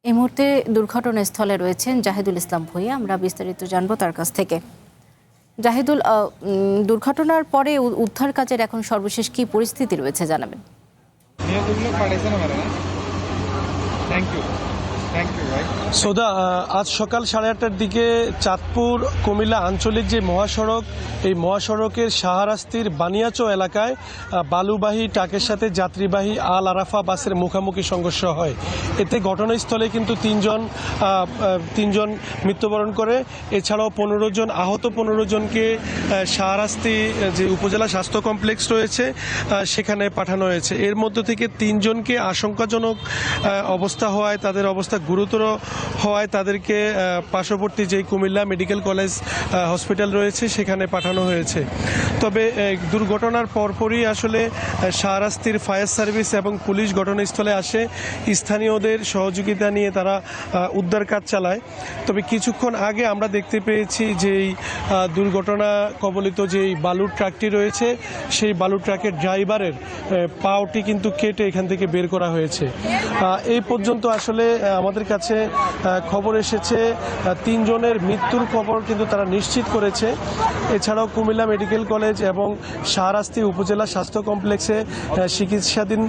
এই মুহূর্তে দুর্ঘটনাস্থলে রয়েছেন জাহিদুল ইসলাম ভূঁইয়া। আমরা বিস্তারিত জানবো তার কাছ থেকে। জাহিদুল, দুর্ঘটনার পরে উদ্ধার কাজের এখন সর্বশেষ কি পরিস্থিতি রয়েছে জানাবেন। সোদা, আজ সকাল 8:30টার দিকে চাঁদপুর কুমিল্লা আঞ্চলিক যে মহাসড়ক, এই মহাসড়কের শাহরাস্তির বানিয়াচো এলাকায় বালুবাহী ট্রাকের সাথে যাত্রীবাহী আল আরাফা বাসের মুখোমুখি সংঘর্ষ হয়। এতে ঘটনাস্থলে কিন্তু তিনজন মৃত্যুবরণ করে, এছাড়াও 15 জন আহত, 15 জনকে শাহরাস্তি যে উপজেলা স্বাস্থ্য কমপ্লেক্স রয়েছে সেখানে পাঠানো হয়েছে। এর মধ্য থেকে 3 জনকে আশঙ্কাজনক অবস্থা হওয়ায়, তাদের অবস্থা গুরুতর হওয়ায় তাদেরকে পার্শ্ববর্তী যে কুমিল্লা মেডিকেল কলেজ হসপিটাল রয়েছে সেখানে পাঠানো হয়েছে। তবে দুর্ঘটনার পরপরই আসলে শাহরাস্তির ফায়ার সার্ভিস এবং পুলিশ ঘটনাস্থলে আসে। স্থানীয়দের সহযোগিতা নিয়ে তারা উদ্ধার কাজ চালায়। তবে কিছুক্ষণ আগে আমরা দেখতে পেয়েছি যে দুর্ঘটনা কবলিত যেই বালুর ট্রাকটি রয়েছে সেই বালুর ট্রাকের ড্রাইভারের পাওটি কিন্তু কেটে এখান থেকে বের করা হয়েছে। এই পর্যন্ত আসলে আমাদের কাছে খবর এসেছে 3 জনের মৃত্যুর খবর কিন্তু তারা নিশ্চিত করেছে। এছাড়াও কুমিল্লা মেডিকেল কলেজ এবং শাহরাস্তি উপজেলা স্বাস্থ্য কমপ্লেক্সে চিকিৎসাধীন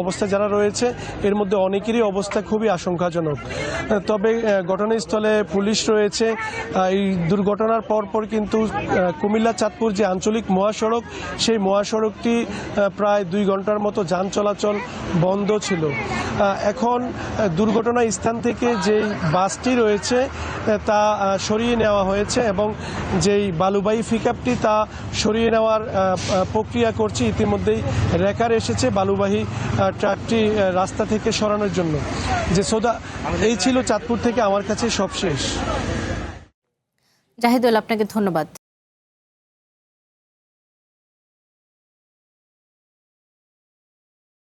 অবস্থায় যারা রয়েছে এর মধ্যে অনেকেরই অবস্থা খুবই আশঙ্কাজনক। তবে ঘটনাস্থলে পুলিশ রয়েছে। এই দুর্ঘটনার পরপর কিন্তু কুমিল্লা চাঁদপুর যে আঞ্চলিক মহাসড়ক, সেই মহাসড়কটি প্রায় 2 ঘন্টার মতো যান চলাচল বন্ধ ছিল। এখন দুর্ঘটনা স্থান থেকে যেই বাসটি রয়েছে তা সরিয়ে নেওয়া হয়েছে এবং যেই বালুবাহী পিকআপটি তা সরিয়ে নেওয়ার প্রক্রিয়া করছে। ইতিমধ্যেই রেকার এসেছে বালুবাহী ট্রাকটি রাস্তা থেকে সরানোর জন্য। যে সোদা, এই ছিল চাঁদপুর থেকে আমার কাছে সবশেষ। জাহিদুল, আপনাকে ধন্যবাদ।